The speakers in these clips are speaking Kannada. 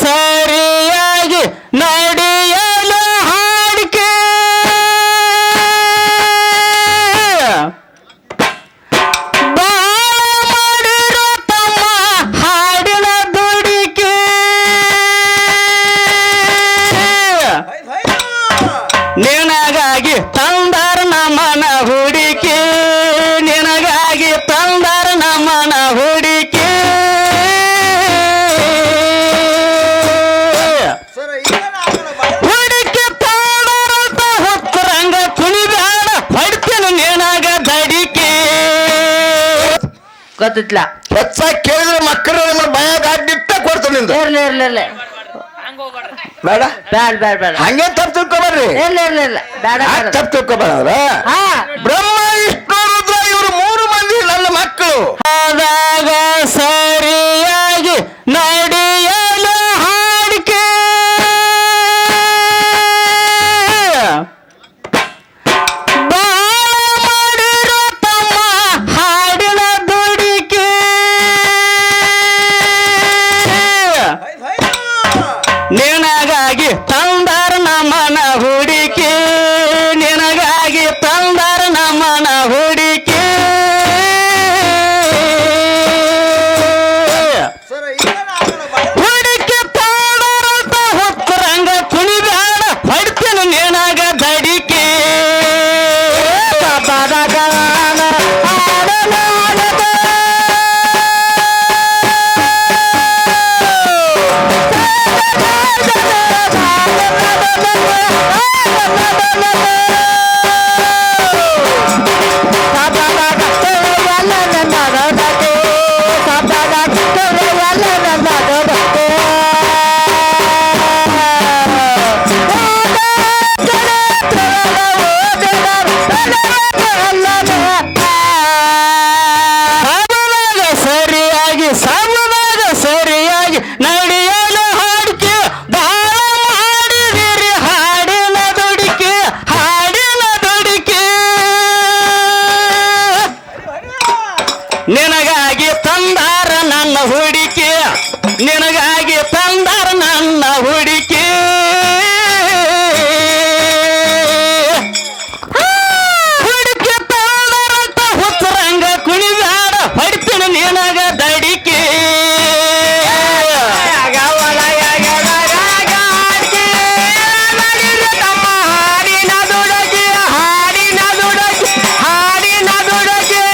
ಸರಿಯಾಗಿ ನಡೆಯಲು ಹಾಡಿಕೆ ಬಾಳ ಮಾಡಿರೋ ತಮ್ಮ ಹಾಡಿನ ದುಡಿಕೆ ನಿನಗಾಗಿ ತಂದರ ನಮನ ಹುಡುಕಿ ನಿನಗಾಗಿ ತಂದರ ನಮನ ಹುಡುಕಿ ಹುಡುಕಿ ತಂದರಂತ ಹೊತ್ತರಂಗ ಕುಣಿಬ್ಯಾಡ ಹೊಡ್ತೀನಿ ನಿನಗ ದಡಿಕೆ ಗೊತ್ತಿಲ್ಲ ಹೆಚ್ಚ ಕೇಳಿದ್ರೆ ಮಕ್ಕಳು ಭಯ ಅಡ್ಡಿಟ್ಟ ಕೊಡ್ತಾನೆ ಇರ್ಲಿ ಇರ್ಲಿ ಬೇಡ ಬೇಡ ಬೇಡ ಬೇಡ ಹಂಗೆ ತಪ್ಪು ತಿಳ್ಕೊಬೇಡ್ರಿ ಇಲ್ಲ ಬೇಡ ತಪ್ಪು ತಿಳ್ಕೊಬೇಡ ಬ್ರಹ್ಮ ವಿಷ್ಣು ರುದ್ರ ಇವರು 3 ಮಂದಿ ನನ್ನ ಮಕ್ಕಳು ಆದಾಗ ಸರಿಯಾಗಿ ನಡೆಯಲು ಹಾಡಿಕೆ ಬಾಳ ಮಾಡಿರೋ ತಮ್ಮ ಹಾಡಿನ ದುಡಿಕೆ ನಿನಗಾಗಿ ತಂದರ ನಮನ ಹುಡುಕಿ ನಿನಗಾಗಿ ತಂದರ ನಮನ ಹುಡುಕಿ ಹುಡುಕಿ ತಂದರಂತ ಹೊತ್ತರಂಗ ಕುಣಿಬ್ಯಾಡ ಹೊಡ್ತೀನಿ ನಿನಗ ದಡಿಕೆ ಸಮದಾಗ ಸರಿಯಾಗಿ ನಡೆಯಲು ಹಾಡಿಕೆ ಬಾಳ ಮಾಡಿದಿರಿ ಹಾಡಿನ ದುಡಿಕೆ ನಿನಗಾಗಿ ತಂದಾರ ನನ್ನ ಹುಡುಕಿ ನಿನಗಾಗಿ ತಂದಾರ ನನ್ನ ಹುಡುಕಿ ಹುಡುಕಿ ತಂದಾರಂತ ಹುತ್ತರಂಗ ಕುಣಿಬ್ಯಾಡ ಹೊಡ್ತೀನಿ ನಿನಗ ದಡಿಕೆ ಹಾಡಿನ ದುಡಕೆ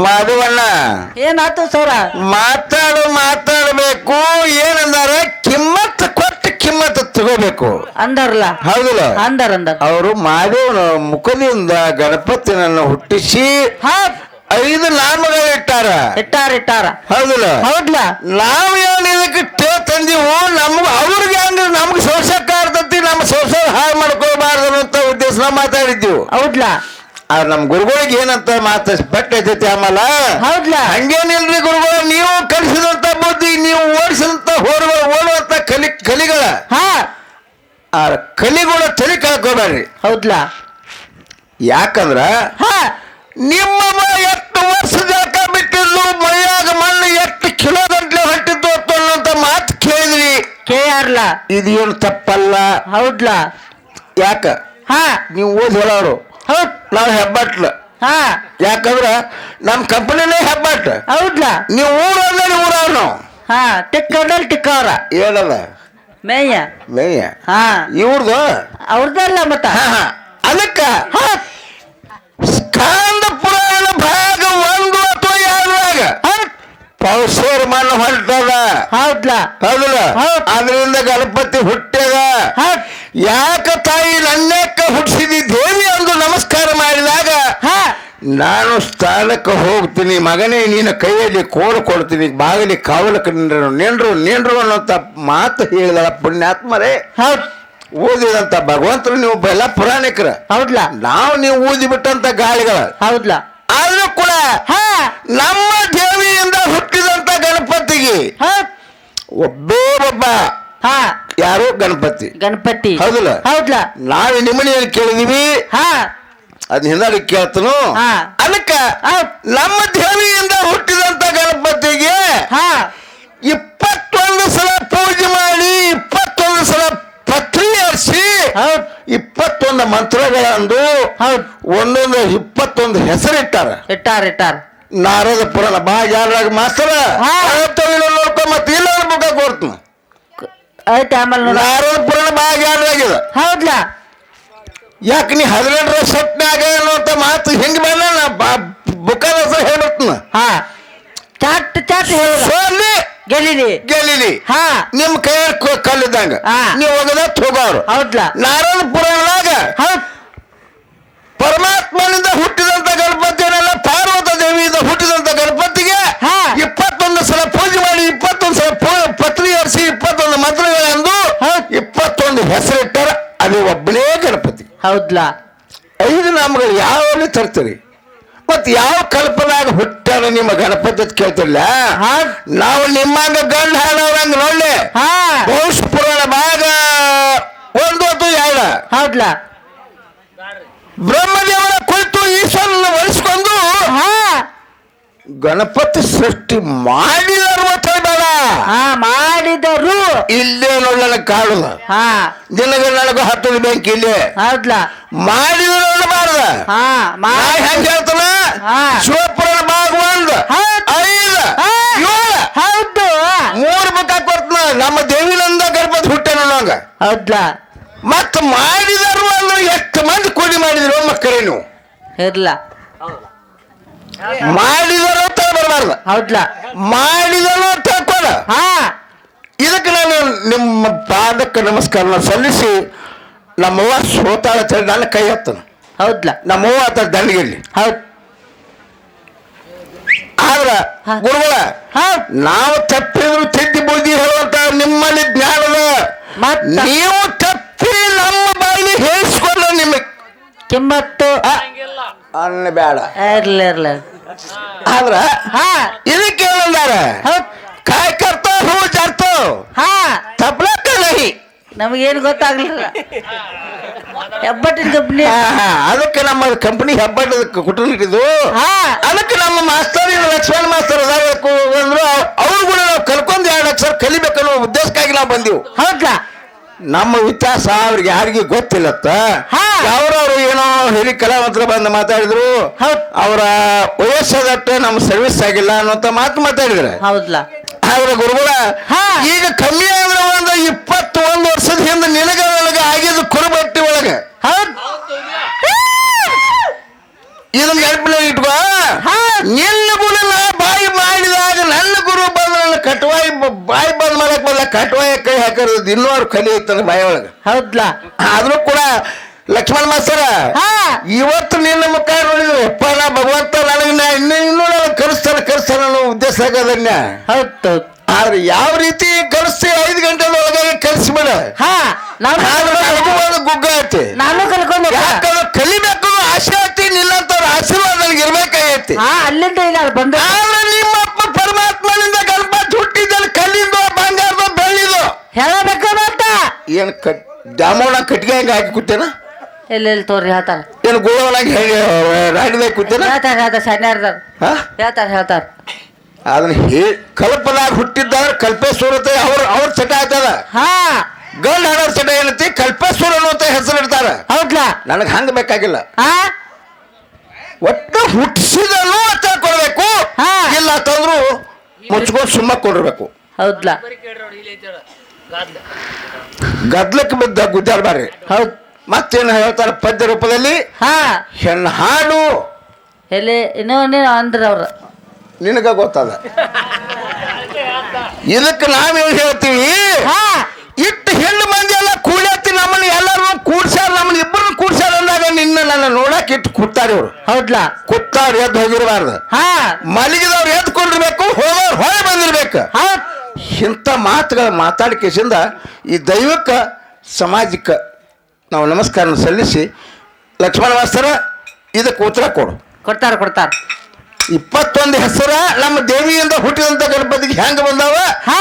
ಮಾಧವಣ್ಣ ಏನಾತು ಸೌರ ಮಾತಾಡಬೇಕು ಏನಂದಾರ ಕಿಮ್ಮತ್ ಕೊಟ್ಟು ಕಿಮ್ಮತ್ ತಗೋಬೇಕು ಅಂದಾರಲ್ಲ ಹೌದಲ್ಲ ಅಂದಾರ ಅವರು ಮಾದೇವನ ಮುಖದಿಂದ ಗಣಪತಿನನ್ನು ಹುಟ್ಟಿಸಿ 5 ನಾಮಗಳು ಇಟ್ಟಾರ ಹೌದಲ್ಲ ಹೌದ್ಲ ನಾವ್ ಏನ್ ಇದಕ್ಕೆ ತಂದಿವು ನಮ್ಗ ಅವ್ರಿಗೆ ಹಂಗ ನಮ್ಗೆ ಸಂಸಾರ ಇರ್ತತಿ ನಮ್ಮ ಸಂಸಾರ ಹಾಳು ಮಾಡ್ಕೋಬಾರ್ದು ಅಂತ ಉದ್ದೇಶ ನಾವು ಮಾತಾಡಿದ್ದೀವಿ ಹೌದ್ಲ ನಮ್ ಗುರುಗಳಿಗೆ ಏನಂತ ಬಟ್ಟೈತೈತಿ ಆಮೇಲೆ ಹೌದ್ಲ ಹಂಗೇನಿಲ್ರಿ ಗುರುಗಳು ನೀವು ಕಲಿಸಿದಂತ ಬುದ್ಧಿ ನೀವು ಓಡಿಸಿದಂತ ಓಡುವಂತ ಕಲಿಗಳ ಆ ಕಲಿಗಳ ತಲೆ ಕಳ್ಕೋಬೇಡ್ರಿ ಹೌದ್ಲ ಯಾಕಂದ್ರ ನಿಮ್ಮ ಎಷ್ಟು ವರ್ಷ ಜಾಕ ಬಿಟ್ಟಿದ್ದು ಮೈಯಾಗ ಮಣ್ಣು ಎಷ್ಟು ಕಿಲೋ ಗಂಟ್ಲೆ ಹೊಟ್ಟಿದ್ದು ಅನ್ನೋಂತ ಮಾತು ಕೇಳಿದ್ರಿ ಕೇಳಾರ್ಲ ಇದೇನು ತಪ್ಪಲ್ಲ ಹೌದ್ಲ ಯಾಕ ನೀವು ಓದಿ ಹೇಳೋರು ನಾವು ಹೆಬ್ಬಟ್ಲ ಯಾಕಂದ್ರ ನಮ್ ಕಂಪನಿನೇ ಹೆಬ್ಬಟ್ ಹೌದ್ಲ ನೀವು ಊರಲ್ಲಿ ಊರವ್ರು ನಾವು ಟಿಕ್ಕದಲ್ಲಿ ಟಿಕ್ಕವ್ರ ಏನದ ಮೇಯ್ಯ ಇವ್ರದು ಅವ್ರದಲ್ಲ ಮತ್ತ ಅದಕ್ಕ ಸ್ಕಾಂದ ಪುರಾಣ ಭಾಗ 1 ಅಥವಾ 2 ಪೌಷೇರ್ ಮಣ್ಣು ಹೊಂಟದ ಹೌದ್ಲ ಅದರಿಂದ ಗಣಪತಿ ಹುಟ್ಟ್ಯದ ಯಾಕ ತಾಯಿ ನನ್ನಕ್ಕ ಹುಟ್ಟಿಸಿದಿ ದೇವಿ ಅಂದು ನಮಸ್ಕಾರ ಮಾಡಿದಾಗ ನಾನು ಸ್ಥಾನಕ್ಕೆ ಹೋಗ್ತೀನಿ ಮಗನೇ ನೀನ ಕೈಯಲ್ಲಿ ಕೋಲು ಕೊಡ್ತೀನಿ ಬಾಗಿಲಿ ಕಾವಲಕ್ಕೆ ನಿಂಡ್ರು ಅನ್ನೋಂತ ಮಾತು ಹೇಳಿದಳ ಪುಣ್ಯಾತ್ಮರೇ ಓದಿದಂತ ಭಗವಂತರು ನೀವು ಎಲ್ಲ ಪುರಾಣಿಕರ ಹೌದ್ಲ ನೀವು ಓದಿ ಬಿಟ್ಟಂತ ಗಾಳಿಗಳ ಹೌದ್ಲ ಆದ್ರೂ ಕೂಡ ನಮ್ಮ ದೇವಿಯಿಂದ ಹುಟ್ಟಿದಂತ ಗಣಪತಿಗೆ ಒಬ್ಬೇ ಒಬ್ಬ ಯಾರು ಗಣಪತಿ ಹೌದಲ್ಲ ನಾವೇ ನಿಮ್ಮನೆ ಕೇಳಿದೀವಿ ಅದ್ ಹಿಂದಾಡಿ ಕೇಳ್ತನು ಅದಕ್ಕ ನಮ್ಮ ದೇವಿಯಿಂದ ಹುಟ್ಟಿದಂತ ಗಣಪತಿಗೆ 21 ಸಲ ಪೂಜೆ ಮಾಡಿ 21 ಸಲ ಪತ್ರಿ ಹರಿಸಿ 21 ಮಂತ್ರಗಳಂದು ಒಂದೊಂದು 21 ಹೆಸರಿಟ್ಟಾರ ನಾರದ ಪುರಾಣ ಬಾ ಯಾರಾಗ ಮಾಸ್ತರ ನೋಡ್ಕೊ ಮತ್ತೆ ಇಲ್ಲ ಬುಕ್ಕ ಕೊಡ್ತೀನಿ ನಾರದ ಪುರಾಣ ಬಾ ಯಾರಾಗಿದೆ ಹೌದ್ಲಾ ಯಾಕೆ ನೀ 18ರ ಸ್ವಪ್ನಾಗ ಅನ್ನೋಂತ ಮಾತು ಹಿಂಗ ಬೇಡ ಬುಕ್ಕದ ಹೆಸರು ಹೇಳ್ಬಿಡ್ತೀನಿ ಗೆಲ್ಲಿಲಿ ನಿಮ್ ಕೈ ಕಲ್ಲಿದ್ದಂಗ ನೀವು ಹೋಗದ ಹೋಗೋರು ನಾರದ ಪುರಾಣದಾಗ ಪರಮಾತ್ಮನಿಂದ ಹುಟ್ಟಿದಂತ ಗಣಪತಿಯನ್ನೆಲ್ಲ ಪಾರ್ವತ ದೇವಿಯಿಂದ ಹುಟ್ಟಿದಂತ ಗಣಪತಿಗೆ 21 ಸಲ ಪೂಜೆ ಮಾಡಿ 21 ಸಲ ಪತ್ರಿ ಹರಿಸಿ 21 ಮಂತ್ರಗಳೆಂದು 21 ಹೆಸರಿಟ್ಟಾರ ಅದು ಒಬ್ಬನೇ ಗಣಪತಿ ಹೌದ್ಲಾ 5 ನಾಮಗಳು ಯಾವಲ್ಲಿ ತರ್ತೀರಿ ಮತ್ ಯಾವ ಕಲ್ಪನಾಗ ಹುಟ್ಟಾರ ನಿಮ್ಮ ಗಣಪತಿ ಕೇಳ್ತಿರ್ಲ ನಾವು ನಿಮ್ಮಂಗ ಗಂಡ ಹಾಡೋರಂಗ ನೋಡ್ಲಿ ವಂಶ ಪುರಾಣ ಭಾಗ 1 ಅಥವಾ 2 ಹೌದ್ಲಾ ಬ್ರಹ್ಮದೇವರ ಕುರಿತು ಈಶ್ವರನ ವಹಿಸ್ಕೊಂಡು ಗಣಪತಿ ಸೃಷ್ಟಿ ಮಾಡಿದರು ಬೇಡ ಮಾಡಿದರು ಇಲ್ಲೇ ನೋಡ್ಲ ಕಾಡುದ ದಿನಗಳು ನನಗೂ 10 ಬ್ಯಾಂಕ್ ಇಲ್ಲಿ ಹೌದ್ಲಾ ಮಾಡಿದ್ರು ನೋಡಬಾರ್ದ ಹೆಂಗ ಹೇಳ್ತಾನ ಶಿವಪುರಾಣ ಭಾಗ 1 5 7 ಹೌದು 3 ಬುಕ್ ಕೊಡ್ತಾನ ನಮ್ಮ ದೇವಿನಂದ ಗಣಪತಿ ಹುಟ್ಟೆ ನೋಡಂಗ ಹೌದ್ಲಾ ಮತ್ತ ಮಾಡಿದರು ಅಂದ್ರೆ ಎಷ್ಟು ಮಂದಿ ಕೂಡಿ ಮಾಡಿದ್ರು ಮಕ್ಕಳೇ ನೀವು ಇರ್ಲ ಮಾಡಿದರು ಅಂತ ಬರಬಾರ್ದ ಹೌದ್ಲಾ ಮಾಡಿದರು ಅಂತ ಹಾಕೋಣ ಇದಕ್ಕೆ ನಾನು ನಿಮ್ಮ ಪಾದಕ್ಕೆ ನಮಸ್ಕಾರ ಸಲ್ಲಿಸಿ ನಮ್ಮವ್ವ ಸೋತಾಳ ನನ್ನ ಕೈ ಹತ್ತನ ಹೌದ್ಲಾ ನಮ್ಮವ್ವ ಆತ ದಂಡಿಗೆಲ್ಲಿ ಹೌದ್ ಆದ್ರ ಗುರುಗಳ ನಾವು ತಪ್ಪಿದ್ರು ತಿದ್ದಿ ಬುದ್ಧಿ ಹೇಳುವಂತ ನಿಮ್ಮಲ್ಲಿ ಜ್ಞಾನದ ನೀವು ತಪ್ಪಿ ನಮ್ಮ ಬಾಯಿಗೆ ಹೇಳಿಸ್ಕೊಂಡು ನಿಮಗೆ ಕಿಮ್ಮತ್ತು ಅನ್ನ ಬೇಡ ಇರ್ಲ ಆದ್ರ ಇದಕ್ಕೆ ಏನಂದಾರ ಕಾಯ್ ಕರ್ತೋ ಹೂ ಚರ್ತೋ ತಪ್ಲಕ್ಕ ನಹಿ ನಮಗೇನು ಗೊತ್ತಾಗ್ಲಿಲ್ಲ ಹೆಬ್ಬಟ್ಟಿನ ಕಂಪ್ನಿ ಅದಕ್ಕೆ ನಮ್ಮ ಕಂಪನಿ ಹೆಬ್ಬಟ್ಟದ ಕುಟುಂಬ ಇಟ್ಟಿದ್ದು ಅದಕ್ಕೆ ನಮ್ಮ ಮಾಸ್ತರ್ ಲಕ್ಷ್ಮಣ ಮಾಸ್ತರ್ ಅಂದ್ರು ಅವ್ರು ಕೂಡ ನಾವು ಕಲ್ಕೊಂಡ್ 2 ಅಕ್ಷರ ಕಲಿಬೇಕನ್ನೋ ಉದ್ದೇಶಕ್ಕಾಗಿ ನಾವು ಬಂದಿವು ಹೌದಾ ನಮ್ಮ ವ್ಯತ್ಯಾಸ ಅವ್ರಿಗೆ ಯಾರಿಗೆ ಗೊತ್ತಿಲ್ಲತ್ತ ಯಾವ್ರವ್ರು ಏನೋ ಹೇಳಿ ಕಲಾವಂತರು ಬಂದು ಮಾತಾಡಿದ್ರು ಅವರ ವಯಸ್ಸದಟ್ಟು ನಮ್ಮ ಸರ್ವಿಸ್ ಆಗಿಲ್ಲ ಅನ್ನೋಂತ ಮಾತು ಮಾತಾಡಿದ್ರೆ ಹೌದ್ಲಾ ಆದ್ರೆ ಗುರುಗಳ ಈಗ ಕಮ್ಮಿ ಆದ್ರೆ ಒಂದು 21 ವರ್ಷದ ಹಿಂದೆ ನಿನಗ ಆಗಿದ್ದು ಕುರುಬಟ್ಟಿ ಒಳಗೆ ಇದನ್ನ ನೆನಪಿನ ಇಟ್ಕೋ ನಿನ್ನ ಕಟ್ವಾಯ ಕೈ ಹಾಕಿರೋದು ಇನ್ನೂ ಅವ್ರು ಕಲಿ ಐತಂದ್ರೆ ಬಾಯ ಒಳಗ ಹೌದ್ಲಾ ಆದ್ರೂ ಕೂಡ ಲಕ್ಷ್ಮಣ ಮಾಸ್ತರ ಹಾ ಇವತ್ತು ನಿನ್ನ ಮುಖ ನೋಡಿದ್ರು ಅಪ್ಪ ನಾ ಭಗವಂತ ನನಗೆ ಇನ್ನೂ ಕರೆಸ್ತಾನ ಅನ್ನೋ ಉದ್ದೇಶ ಆಗದನ್ಯ ಹೌದು ಆದ್ರೆ ಯಾವ ರೀತಿ ಕಲಿಸ್ತಿ 5 ಗಂಟೆ ಒಳಗಾಗಿ ಕಲಿಸ್ಬೇಡ ಹಾ ಗುಗ್ಗ ಐತಿ ನಾನು ಕಲ್ಕೊಂಡು ಯಾಕಂದ್ರೆ ಕಲಿಬೇಕು ಆಸೆ ಐತಿ ನಿನ್ನಂತವ್ರ ಆಶೀರ್ವಾದ ನನಗೆ ಇರ್ಬೇಕಾಗೈತಿ ಹಾ ಅಲ್ಲಿಂದ ಈಗ ಬಂದ ಆದ್ರೆ ನಿಮ್ಮಪ್ಪ ಪರಮಾತ್ಮನಿಂದ ಗಣಪತಿ ಹುಟ್ಟಿದಲ್ಲಿ ಕಲ್ಲಿಂದು ಬಂಗಾರದ ಬೆಳ್ಳಿದು ಹೇಳಬೇಕ ಮತ್ತ ಏನ್ ದಾಮೋಣ ಕಟ್ಟಿಗೆ ಹಂಗ ಹಾಕಿ ಕೂತೇನ ಎಲ್ಲೆಲ್ಲಿ ತೋರಿ ಹೇಳ್ತಾರ ಏನು ಗೋಳೊಳಗೆ ರಾಡಿದಾಗ ಕೂತೇನ ಹೇಳ್ತಾರ ಸಣ್ಣ ಹೇಳ್ತಾರ ಅದನ್ನ ಕಲ್ಪನಾಗ ಹುಟ್ಟಿದ್ದಾದ್ರೆ ಕಲ್ಪೇಶ್ವರತೆ ಅವ್ರ ಚಟ ಆಯ್ತದ ಹಾ ಗಂಡ ಹಾಡೋರ್ ಚಟ ಏನೈತಿ ಕಲ್ಪೇಶ್ವರ ಅನ್ನುವಂತ ಹೆಸರು ಇಡ್ತಾರ ಹೌದ್ಲಾ ನನಗೆ ಹಂಗ ಬೇಕಾಗಿಲ್ಲ ಹಾ ಒಟ್ಟು ಹುಟ್ಟಿಸಿದನು ಅಂತ ಕೊಡ್ಬೇಕು ಹಾ. ಇಲ್ಲ ಅಂತಂದ್ರು ಮುಚ್ಕೊಂಡು ಸುಮ್ಮ ಕೊಡಿರ್ಬೇಕು ಹೌದ್ಲಾ ಗದ್ಲಕ್ಕೆ ಬಿದ್ದ ಗುದ್ದಾಡ್ಬಾರ್ರಿ ಹೌದ್ ಮತ್ತೇನು ಹೇಳ್ತಾರ ಪದ್ಯ ರೂಪದಲ್ಲಿ ಹಾ ಹೆಣ್ಣು ಹಾಡು ಎಲ್ಲಿ ಇನ್ನೂ ಅಂದ್ರ ಅವ್ರ ನಿನಗ ಗೊತ್ತದ ಇದಕ್ಕೆ ನಾವೇನು ಹೇಳ್ತೀವಿ ಹಾ ಇಟ್ಟು ಹೆಣ್ಣು ಮಂದಿ ಎಲ್ಲ ಕೂಡತ್ತಿ ನಮ್ಮನ್ನ ಎಲ್ಲರೂ ಕೂಡ್ಸ್ಯಾರ ನಮ್ಮನ್ನ ಇಬ್ಬರನ್ನ ಕೂಡ್ಸ್ಯಾರ ಅಂದಾಗ ನಿನ್ನ ನನ್ನ ನೋಡಕ್ ಇಟ್ಟು ಕೂತಾರ ಇವ್ರು ಹೌದ್ಲಾ ಕೂತಾವ್ರು ಎದ್ದು ಹೋಗಿರಬಾರ್ದು ಹಾ ಮಲಗಿದವ್ರು ಎದ್ಕೊಂಡಿರ್ಬೇಕು ಹೋದವ್ರು ಹೊಳೆ ಬಂದಿರ್ಬೇಕು ಹೌದ್ ಇಂಥ ಮಾತುಗಳು ಮಾತಾಡಿಕೆಸಿಂದ ಈ ದೈವಕ್ಕೆ ಸಮಾಜಕ್ಕೆ ನಾವು ನಮಸ್ಕಾರ ಸಲ್ಲಿಸಿ ಲಕ್ಷ್ಮಣ ಮಾಸ್ತರ ಇದಕ್ಕೆ ಉತ್ತರ ಕೊಡು ಕೊಡ್ತಾರ 21 ಹೆಸರ ನಮ್ಮ ದೇವಿಯಿಂದ ಹುಟ್ಟಿದಂತ ಗಣಪತಿಗೆ ಹೆಂಗ ಬಂದಾವ ಹಾ.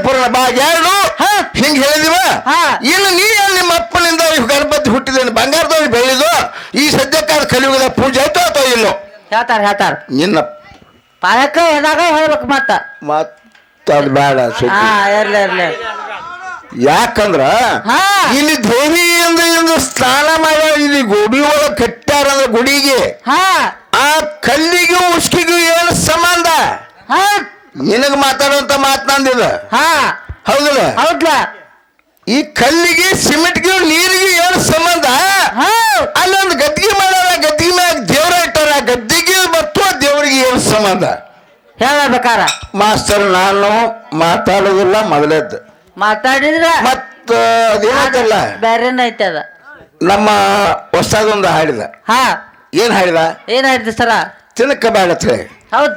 ಪುರಾಣ ಭಾಗ್ಯಾರು ಹಾ. ಹಿಂಗ ಹೇಳಿದಿವ ಹಾ. ಇನ್ನು ನೀ ನಿಮ್ಮ ಅಪ್ಪನಿಂದ ಗಣಪತಿ ಹುಟ್ಟಿದ ಬಂಗಾರದವ್ರು ಬೆಳೆದು ಈ ಸದ್ಯಕ್ಕೆ ಕಲಿಯುಗದ ಪೂಜೆ ಆಯ್ತು ಅಥವಾ ಇಲ್ಲೋ ಹೇಳ್ತಾರ ನಿನ್ನ ಪಾಯಕ ಎದಾಗ ಹೇಳ್ಬೇಕು ಮಾತಾಡ್ ಬೇಡ ಹಾ ಇರ್ಲಿ ಯಾಕಂದ್ರ ಹಾ. ಇಲ್ಲಿ ದೇವಿಯಿಂದ ಸ್ನಾನ ಮಾಡ್ಯಾರ ಇಲ್ಲಿ ಗುಡಿ ಒಳಗೆ ಕಟ್ಟಾರಂದ್ರ ಗುಡಿಗೆ ಹಾ ಆ ಕಲ್ಲಿಗೂ ಉಸ್ಕಿಗೂ ಏನು ಸಂಬಂಧ ಹೌದ್ ನಿನಗ ಮಾತಾಡುವಂತ ಮಾತನಾಡಿದ ಹಾ ಹೌದಲ್ಲ ಹೌದ್ಲಾ ಈ ಕಲ್ಲಿಗೆ ಸಿಮೆಂಟ್ಗೆ ನೀರಿಗೆ ಏನು ಸಂಬಂಧ ಹೌದ್ ಅಲ್ಲೊಂದು ಗದ್ದಿಗೆ ಮಾಡ್ಯಾರ ಗದ್ದಿಗೆ ಮ್ಯಾಗ ದೇವ್ರ ಇಟ್ಟಾರ ಗದ್ದಿಗೆ ಮತ್ತು ದೇವರಿಗೆ ಏನು ಸಂಬಂಧ ಹೇಳಬೇಕಾರ ಮಾಸ್ತರ್ ನಾನು ಮಾತಾಡೋದಿಲ್ಲ ಮೊದಲೇದ್ದು ಮಾತಾಡಿದ್ರ ಮತ್ತ ಅದೇನಲ್ಲ ಬೇರೆನ ಐತೆ ಅದ ನಮ್ಮ ಹೊಸದೊಂದು ಹಾಡಿದ ಹಾ ಏನ್ ಹಾಡಿದ ಏನಾಯ್ತು ಸರ ತಿನಕ ಬೇಡ ಹೌದ್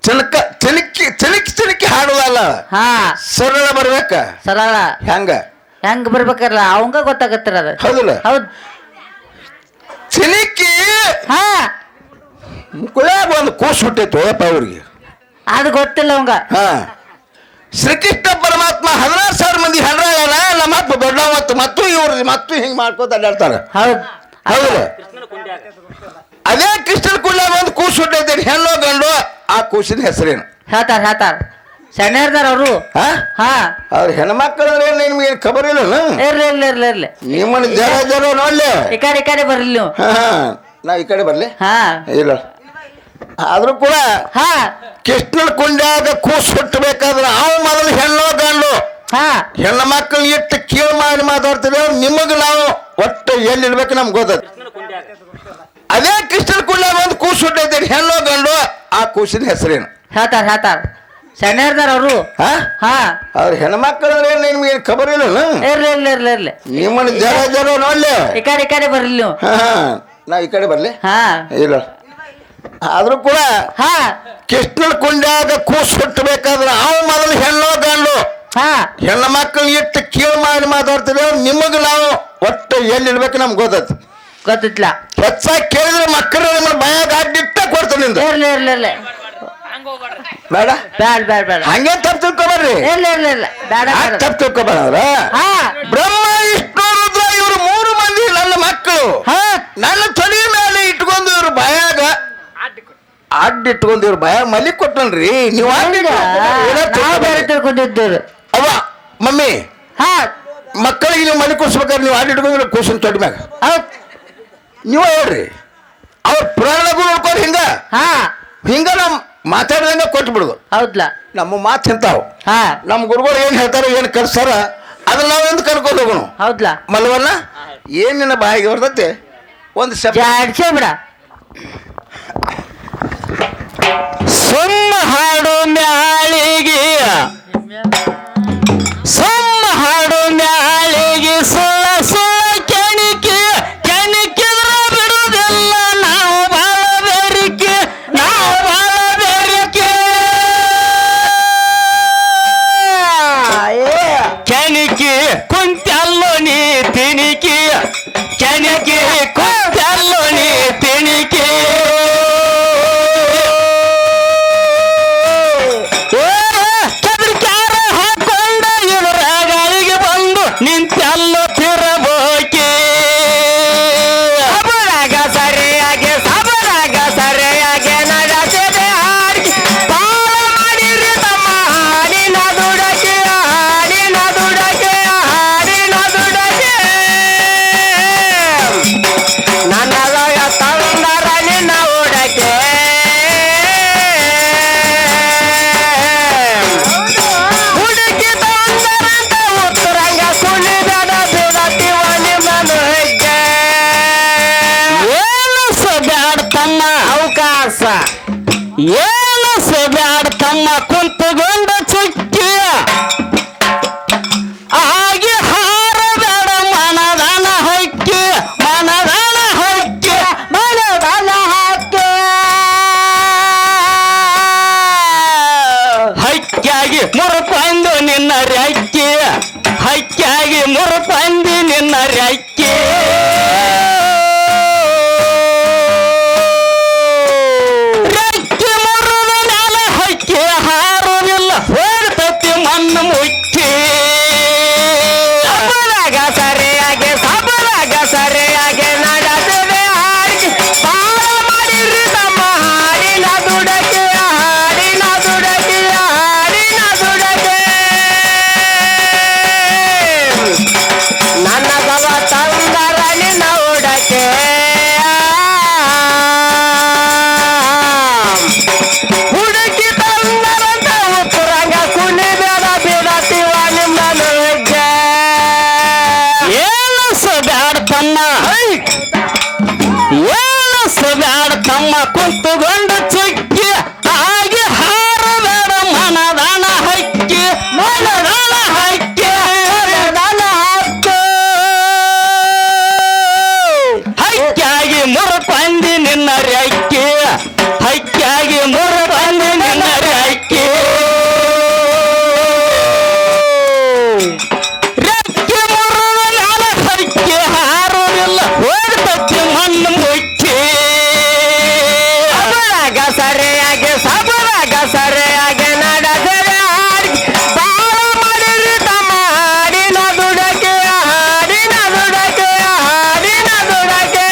ತಿನಕಿ ಹಾಡುದಲ್ಲ ಹಾ ಸರಳ ಬರ್ಬೇಕ ಸರಳ ಹೆಂಗ್ ಬರ್ಬೇಕಲ್ಲ ಅವಂಗ ಗೊತ್ತಾಗತ್ತಿರ ಅದ ಹೌದಲ್ಲ ಹೌದ್ ತಿನಕಿ ಹಾ ಕುಳ್ಯಾಗ ಒಂದು ಕೂಸು ಹುಟ್ಟೈತು ಅಪ್ಪ ಅವ್ರಿಗೆ ಅದು ಗೊತ್ತಿಲ್ಲ ಅವಂಗ ಹಾ ಶ್ರೀಕೃಷ್ಣ ಪರಮಾತ್ಮ 16,000 ಮಂದಿ ಹೆಣ್ರಾಗಲ್ಲ ನಮ್ಮ ಅಪ್ಪ ದೊಡ್ಡ ಮತ್ತು ಇವ್ರು ಮತ್ತು ಹಿಂಗ್ ಮಾಡ್ಕೋತ ಅಡ್ಡಾಡ್ತಾರ ಹೌದ್ ಹೌದಲ್ಲ ಅದೇ ಕೃಷ್ಣನ ಕುಳ್ಯಾಗ ಒಂದು ಕೂಸು ಹುಟ್ಟೈತೆ ಹೆಣ್ಣು ಗಂಡು ಆ ಕೂಸಿನ ಹೆಸರೇನು ಹೇಳ್ತಾರ ಸಣ್ಣ ಇರ್ತಾರ ಅವರು ಹಾ ಅವ್ರ ಹೆಣ್ಮಕ್ಳಂದ್ರೆ ನಿಮ್ಗೆ ಖಬರ್ ಇಲ್ಲ ಇರ್ಲಿ ನಿಮ್ಮನ್ನ ಜರ ನೋಡ್ಲಿ ಈ ಕಡೆ ಬರ್ಲಿ ನೀವು ನಾವ್ ಈ ಕಡೆ ಬರ್ಲಿ ಹಾ ಇಲ್ಲ ಆದ್ರೂ ಕೂಡ ಹಾ ಕೃಷ್ಣನ ಕುಂಡ್ಯಾಗ ಕೂಸು ಹುಟ್ಟಬೇಕಾದ್ರೆ ಅವ್ ಮೊದಲು ಹೆಣ್ಣು ಗಂಡು ಹಾ ಹೆಣ್ಣು ಮಕ್ಕಳು ಇಟ್ಟು ಕೀಳು ಮಾಡಿ ಮಾತಾಡ್ತಿದ್ದೇವೆ ನಿಮಗ್ ನಾವು ಒಟ್ಟು ಎಲ್ಲಿರ್ಬೇಕು ನಮ್ಗೆ ಗೊತ್ತದ ಅದೇ ಕೃಷ್ಣನ ಕುಂಡ್ಯಾಗ ಒಂದು ಕೂಸು ಹುಟ್ಟೈತೆ ಹೆಣ್ಣು ಗಂಡು ಆ ಕೂಸಿನ ಹೆಸರೇನು ಹೇಳ್ತಾರ ಸಣ್ಣ ಇರ್ತಾರ ಅವರು ಹಾ ಅವ್ರ ಹೆಣ್ಮಕ್ಳಂದ್ರೆ ನಿಮ್ಗೆ ಖಬರ್ ಇಲ್ಲ ಇರ್ಲಿ ನಿಮ್ಮನ್ನ ಜರ ನೋಡ್ಲಿ ಈ ಕಡೆ ಬರ್ಲಿ ನೀವು ನಾವ್ ಈ ಕಡೆ ಬರ್ಲಿ ಹಾ ಇಲ್ಲ ಆದ್ರೂ ಕೂಡ ಹಾ ಕೃಷ್ಣನ ಕುಂಡ್ಯಾಗ ಕೂಸು ಹುಟ್ಟಬೇಕಾದ್ರೆ ಅವ್ ಮೊದಲು ಹೆಣ್ಣು ಗಂಡು ಹಾ ಹೆಣ್ಣು ಮಕ್ಕಳು ಇಟ್ಟು ಕೀಳು ಮಾಡಿ ಮಾತಾಡ್ತಿದ್ದೇವೆ ನಿಮಗ್ ನಾವು ಒಟ್ಟು ಎಲ್ಲಿರ್ಬೇಕು ನಮ್ಗೆ ಗೊತ್ತಿಲ್ಲ ಹೆಚ್ಚಾಗಿ ಕೇಳಿದ್ರೆ ಮಕ್ಕಳು ನಿಮ್ಮ ಭಯಾಗ ಅಡ್ಡಿಟ್ಟ ಕೊಡ್ತಾನೆ ಇರ್ಲಿ ಬೇಡ ಬೇಡ ಹಂಗೆ ತಪ್ಪು ತಿಳ್ಕೊಬರ್ರಿ ಬೇಡ ತಪ್ಪು ತಿಳ್ಕೊಬಾರ ಹಾ ಬ್ರಹ್ಮ ವಿಷ್ಣು ರುದ್ರ ಇವ್ರು 3 ಮಂದಿ ನನ್ನ ಮಕ್ಕಳು ನನ್ನ ತೊಡಿ ಮೇಲೆ ಇಟ್ಕೊಂಡು ಇವ್ರ ಭಯಾಗ ಅಡ್ಡಿಟ್ಕೊಂಡು ಇವ್ರ ಭಯ ಮಲಿ ಕೊಟ್ಟನ್ರಿ ನೀವು ಬೇರೆ ತಿಳ್ಕೊಂಡಿದ್ದೇವೆ ಅವ ಮಮ್ಮಿ ಹಾ ಮಕ್ಕಳಿಗೆ ನೀವು ಮಲಿ ಕೊಡ್ಸ್ಬೇಕಾದ್ರೆ ನೀವು ಅಡ್ಡಿಟ್ಕೊಂಡ್ರೆ ಕೂಸಿನ ತೊಡಿ ಮ್ಯಾಗ ನೀವ ಹೇಳ್ರಿ ಅವ್ರ ಪುರಾಣಗೂ ನೋಡ್ಕೊಂಡು ಹಿಂಗ ನಮ್ ಮಾತಾಡ್ದಂಗ ಕೊಟ್ಟು ಬಿಡುದು ಹೌದ್ಲಾ ನಮ್ಮ ಮಾತು ಇಂತಾವ್ ಹಾ ನಮ್ಮ ಗುರುಗಳು ಏನ್ ಹೇಳ್ತಾರೋ ಏನ್ ಕಲ್ಸಾರ ಅದನ್ನ ನಾವೆಂದು ಕರ್ಕೊಂಡು ಹೋಗೋಣ ಹೌದ್ಲಾ ಮಲ್ವಲ್ಲ ಏನಿನ ಬಾಯಿಗೆ ಬರ್ತೈತೆ ಒಂದು ಬಿಡ ಸುಮ್ಮ ಹಾಡು ಮ್ಯಾಳಿಗೆ ಏನು ಸಬ್ಯಾಡ ತಮ್ಮ ಕುಂತುಗೊಂಡ ಚುಕ್ಕಿ ಹಾಗೆ ಹಾರಬೇಡ ಮನದನ ಹಕ್ಕಿ ಮನದನ ಹಕ್ಕಿ ಮನದನ ಹಕ್ಕಿ ಹಕ್ಕಿಯಾಗಿ ಮುರುಪಂದು ನಿನ್ನ ರೆಕ್ಕಿ ಹಕ್ಕಿಯಾಗಿ ಮುರುಪಂದಿ ನಿನ್ನ ರೆಕ್ಕಿ ರೆಕ್ಕಿ ಮುರಿದ ನೆಲ ಹಕ್ಕಿ ಹಾರುವುದಿಲ್ಲ ಹೋಗ್ತತಿ ಮಣ್ಣು ಮುಚ್ಚಿ ಸಬರಾಗ ಸರಿಯಾಗಿ ನಡೆದಿದೆ ಹಾಡಿಗೆ ಬಾಳ ಮಾಡಿರಿ ತಮ್ಮ ಹಾಡಿನ ದುಡಕೆ ಹಾಡಿನ ದುಡಕೆ ಹಾಡಿನ ದುಡಕೆ ನನ್ನ ಬಲ ತಂದರ ನಿನ್ನ ಉಡಕೆ ಹುಡುಕಿ ತಂದರಂತ ಉತ್ತರಂಗ ಕುಣಿಬೇಡ ಬಿಡತೀವ ನಿಮ್ಮ ಹೆಜ್ಜೆ ಏನು ಸಬ್ಯಾಡ ತಮ್ಮ ಏನು ಸಬ್ಯಾಡ ತಮ್ಮ ಕುಂತುಗೊಂಡ ಚುಕ್ಕಿ ಹಾಗೆ ಹಾರಬೇಡ ಮನದನ ಹಕ್ಕಿ ಮನದನ ಹಕ್ಕಿ ಮನದನ ಹಕ್ಕಿ ಹಕ್ಕಿಯಾಗಿ ಮುರುಪಂದಿ ನಿನ್ನ ರೆಕ್ಕಿ ಹಕ್ಕಿಯಾಗಿ ಮುರುಪಂದಿ ನಿನ್ನ ರೆಕ್ಕಿ ರೆಕ್ಕಿ ಮುರಿದ ನೆಲ ಹಕ್ಕಿ ಹಾರುವುದಿಲ್ಲ ಹೋಗ್ತತಿ ಮಣ್ಣು ಮುಚ್ಚಿ ಸಬರಾಗ ಸರಿಯಾಗಿ ನಡೆದರೆ ಹಾಡಿಗೆ ಬಾಳ ಮಾಡಿರಿ ತಮ್ಮ ಹಾಡಿನ ದುಡಕೆ ಹಾಡಿನ ದುಡಕೆ ಹಾಡಿನ ದುಡಕೆ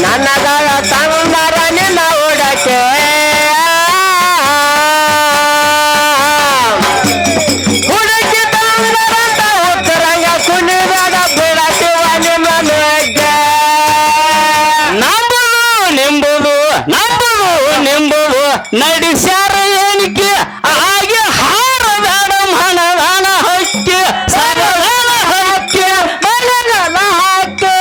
ನನ್ನಗಳ ತಂದರ ನಿನ್ನ ಉಡಕೆ ಹುಡುಕಿ ತಂದರಂತ ಉತ್ತರಂಗ ಕುಣಿಬೇಡ ಬಿಡತೀವ ನಿಮ್ಮ ಹೆಜ್ಜೆ ನಂಬುದು ನಡೆಸ್ಯಾರ ಏನಿಕೆ ಹಾಗೆ ಹಾರಬೇಡ ಮನದನ ಹಕ್ಕಿ ಸರದನ ಹಕ್ಕಿ ಮನದನ ಹಕ್ಕಿ